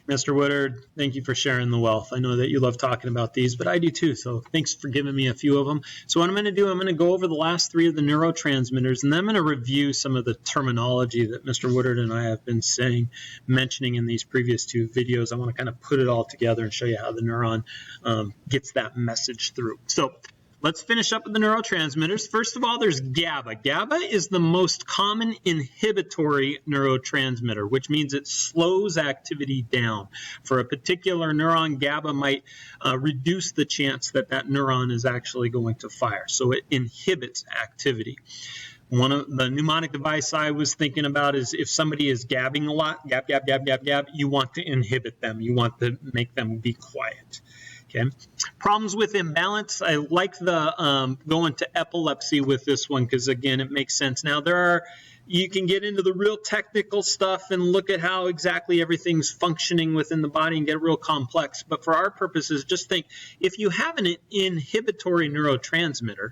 Mr. Woodard, thank you for sharing the wealth. I know that you love talking about these, but I do too, so thanks for giving me a few of them. So what I'm going to do, I'm going to go over the last three of the neurotransmitters, and then I'm going to review some of the terminology that Mr. Woodard and I have been mentioning in these previous two videos. I want to kind of put it all together and show you how the neuron gets that message through. So let's finish up with the neurotransmitters. First of all, there's GABA. GABA is the most common inhibitory neurotransmitter, which means it slows activity down. For a particular neuron, GABA might reduce the chance that that neuron is actually going to fire. So it inhibits activity. One of the mnemonic device I was thinking about is if somebody is gabbing a lot, gab, gab, gab, gab, gab, you want to inhibit them. You want to make them be quiet. Okay. Problems with imbalance. I like the going to epilepsy with this one because, again, it makes sense. Now, you can get into the real technical stuff and look at how exactly everything's functioning within the body and get real complex. But for our purposes, just think, if you have an inhibitory neurotransmitter,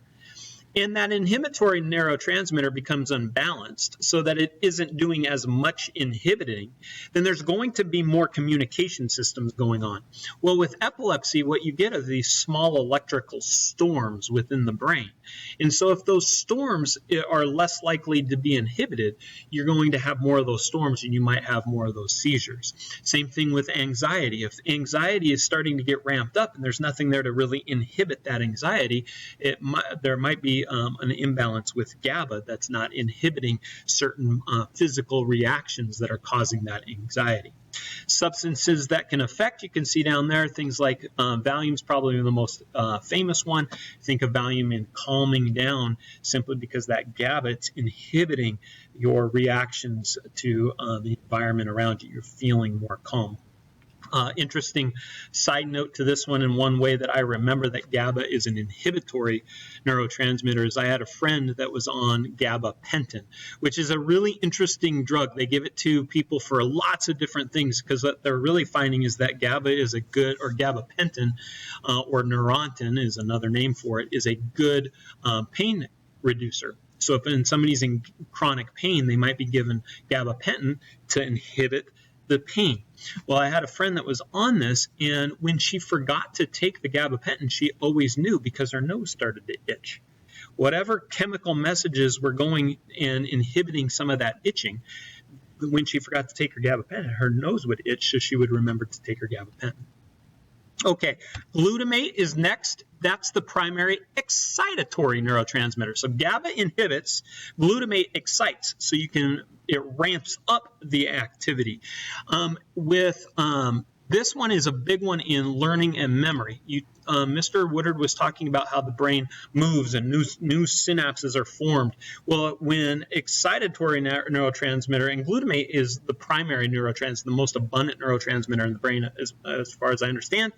and that inhibitory neurotransmitter becomes unbalanced so that it isn't doing as much inhibiting, then there's going to be more communication systems going on. Well, with epilepsy, what you get are these small electrical storms within the brain. And so if those storms are less likely to be inhibited, you're going to have more of those storms and you might have more of those seizures. Same thing with anxiety. If anxiety is starting to get ramped up and there's nothing there to really inhibit that anxiety, there might be an imbalance with GABA that's not inhibiting certain physical reactions that are causing that anxiety. Substances that can affect, you can see down there, things like Valium's probably the most famous one. Think of Valium in calming down simply because that GABA, it's inhibiting your reactions to the environment around you. You're feeling more calm. Interesting side note to this one, in one way that I remember that GABA is an inhibitory neurotransmitter, is I had a friend that was on gabapentin, which is a really interesting drug. They give it to people for lots of different things because what they're really finding is that GABA is a good, or gabapentin, or Neurontin is another name for it, is a good pain reducer. So if somebody's in chronic pain, they might be given gabapentin to inhibit the pain. Well, I had a friend that was on this, and when she forgot to take the gabapentin, she always knew because her nose started to itch. Whatever chemical messages were going and inhibiting some of that itching, when she forgot to take her gabapentin, her nose would itch, so she would remember to take her gabapentin. Okay, glutamate is next. That's the primary excitatory neurotransmitter. So GABA inhibits, glutamate excites. So it ramps up the activity. This one is a big one in learning and memory. Mr. Woodard was talking about how the brain moves and new synapses are formed. Well, when excitatory neurotransmitter, and glutamate is the primary neurotransmitter, the most abundant neurotransmitter in the brain as far as I understand,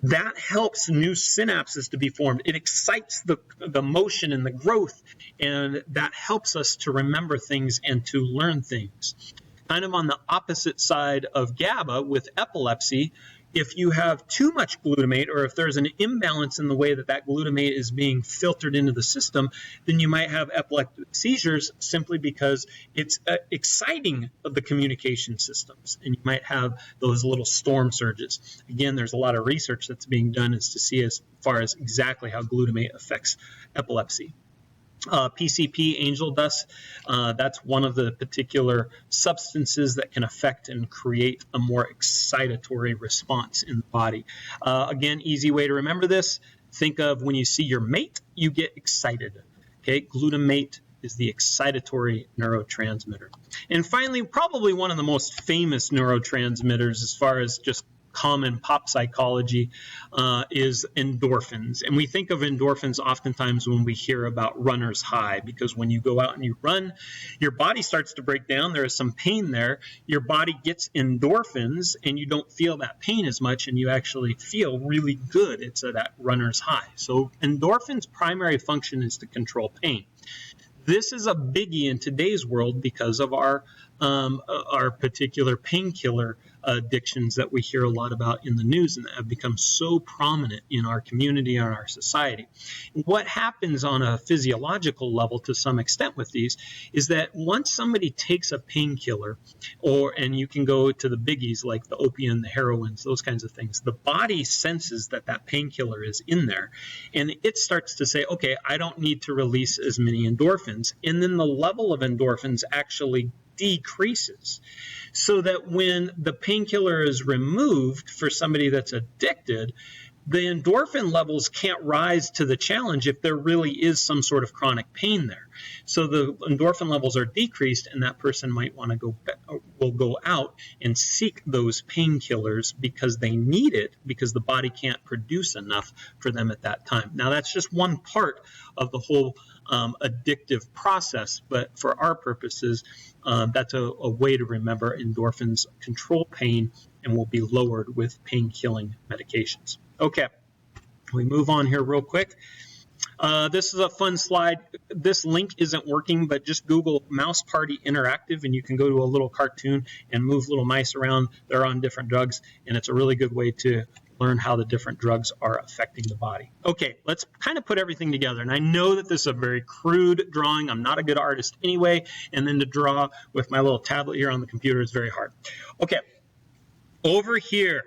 that helps new synapses to be formed. It excites the motion and the growth, and that helps us to remember things and to learn things. Kind of on the opposite side of GABA with epilepsy, if you have too much glutamate, or if there's an imbalance in the way that glutamate is being filtered into the system, then you might have epileptic seizures simply because it's exciting the communication systems, and you might have those little storm surges. Again, there's a lot of research that's being done as to see as far as exactly how glutamate affects epilepsy. PCP, angel dust, that's one of the particular substances that can affect and create a more excitatory response in the body. Again, easy way to remember this, think of when you see your mate, you get excited. Okay, glutamate is the excitatory neurotransmitter. And finally, probably one of the most famous neurotransmitters as far as just common pop psychology is endorphins. And we think of endorphins oftentimes when we hear about runner's high, because when you go out and you run, your body starts to break down. There is some pain there. Your body gets endorphins and you don't feel that pain as much, and you actually feel really good. It's that runner's high. So endorphins' primary function is to control pain. This is a biggie in today's world because of our are particular painkiller addictions that we hear a lot about in the news and that have become so prominent in our community and our society. What happens on a physiological level to some extent with these is that once somebody takes a painkiller, and you can go to the biggies like the opium, the heroines, those kinds of things, the body senses that that painkiller is in there, and it starts to say, okay, I don't need to release as many endorphins, and then the level of endorphins actually decreases, so that when the painkiller is removed for somebody that's addicted, the endorphin levels can't rise to the challenge if there really is some sort of chronic pain there. So the endorphin levels are decreased, and that person might want to go out and seek those painkillers because they need it, because the body can't produce enough for them at that time. Now, that's just one part of the whole addictive process, but for our purposes, that's a way to remember endorphins control pain and will be lowered with pain-killing medications. Okay, we move on here real quick. This is a fun slide. This link isn't working, but just Google Mouse Party Interactive, and you can go to a little cartoon and move little mice around. They're on different drugs, and it's a really good way to learn how the different drugs are affecting the body. Okay, let's kind of put everything together. And I know that this is a very crude drawing. I'm not a good artist anyway, and then to draw with my little tablet here on the computer is very hard. Okay, over here,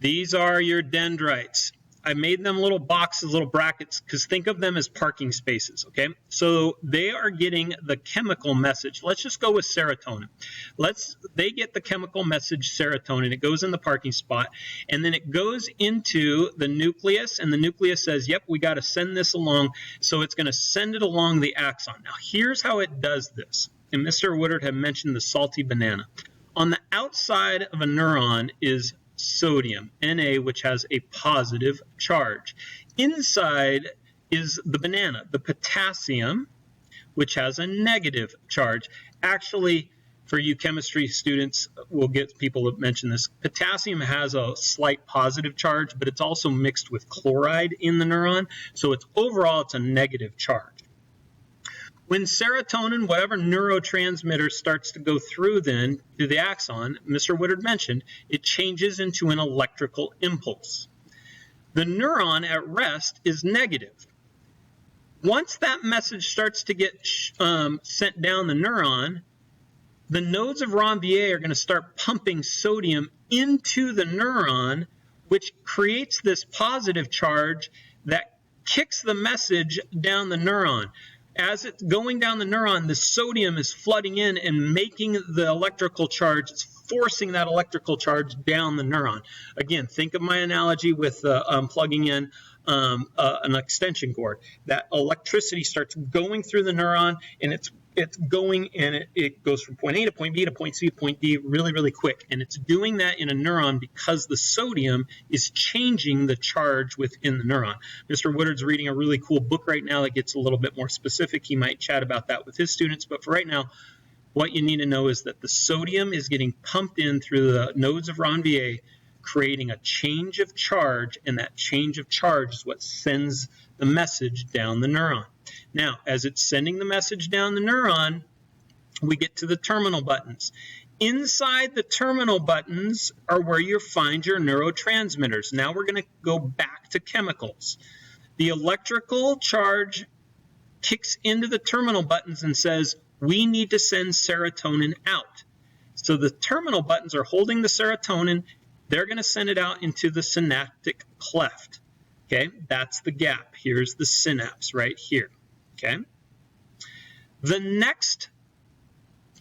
these are your dendrites. I made them little boxes, little brackets, because think of them as parking spaces, okay? So they are getting the chemical message. Let's just go with serotonin. They get the chemical message serotonin. It goes in the parking spot, and then it goes into the nucleus, and the nucleus says, yep, we got to send this along, so it's going to send it along the axon. Now, here's how it does this, and Mr. Woodard had mentioned the salty banana. On the outside of a neuron is sodium, Na, which has a positive charge. Inside is the banana, the potassium, which has a negative charge. Actually, for you chemistry students, we'll get people to mention this. Potassium has a slight positive charge, but it's also mixed with chloride in the neuron, so overall it's a negative charge. When serotonin, whatever neurotransmitter, starts to go through then to the axon, Mr. Woodard mentioned, it changes into an electrical impulse. The neuron at rest is negative. Once that message starts to get sent down the neuron, the nodes of Ranvier are going to start pumping sodium into the neuron, which creates this positive charge that kicks the message down the neuron. As it's going down the neuron, the sodium is flooding in and making the electrical charge, it's forcing that electrical charge down the neuron. Again, think of my analogy with plugging in an extension cord. That electricity starts going through the neuron, and it's going, and it goes from point A to point B to point C to point D really, really quick. And it's doing that in a neuron because the sodium is changing the charge within the neuron. Mr. Woodard's reading a really cool book right now that gets a little bit more specific. He might chat about that with his students. But for right now, what you need to know is that the sodium is getting pumped in through the nodes of Ranvier, creating a change of charge, and that change of charge is what sends the message down the neuron. Now, as it's sending the message down the neuron, we get to the terminal buttons. Inside the terminal buttons are where you find your neurotransmitters. Now we're going to go back to chemicals. The electrical charge kicks into the terminal buttons and says, we need to send serotonin out. So the terminal buttons are holding the serotonin. They're going to send it out into the synaptic cleft. Okay, that's the gap. Here's the synapse right here. Okay. The next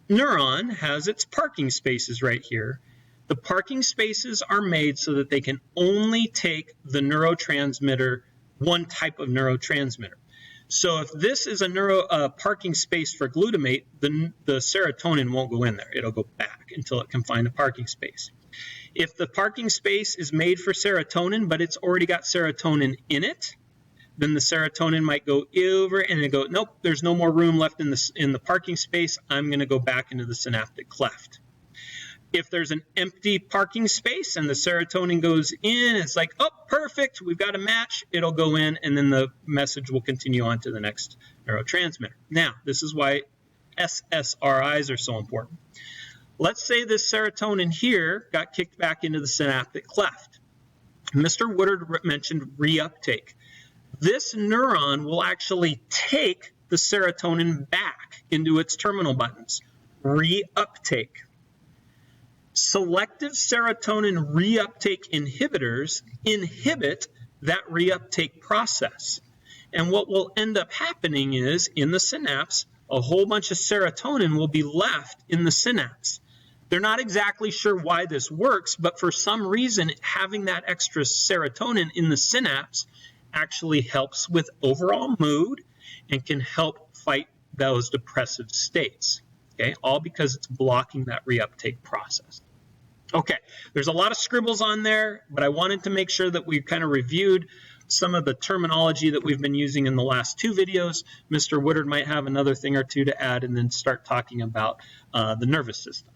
neuron has its parking spaces right here. The parking spaces are made so that they can only take the neurotransmitter, one type of neurotransmitter. So if this is a parking space for glutamate, the serotonin won't go in there. It'll go back until it can find a parking space. If the parking space is made for serotonin, but it's already got serotonin in it, then the serotonin might go over and it go, nope, there's no more room left in the parking space. I'm going to go back into the synaptic cleft. If there's an empty parking space and the serotonin goes in, it's like, oh, perfect, we've got a match. It'll go in, and then the message will continue on to the next neurotransmitter. Now, this is why SSRIs are so important. Let's say this serotonin here got kicked back into the synaptic cleft. Mr. Woodard mentioned reuptake. This neuron will actually take the serotonin back into its terminal buttons. Reuptake. Selective serotonin reuptake inhibitors inhibit that reuptake process. And what will end up happening is, in the synapse, a whole bunch of serotonin will be left in the synapse. They're not exactly sure why this works, but for some reason, having that extra serotonin in the synapse actually helps with overall mood and can help fight those depressive states. Okay, all because it's blocking that reuptake process. Okay, there's a lot of scribbles on there, but I wanted to make sure that we kind of reviewed some of the terminology that we've been using in the last 2 videos. Mr. Woodard might have another thing or two to add and then start talking about the nervous system.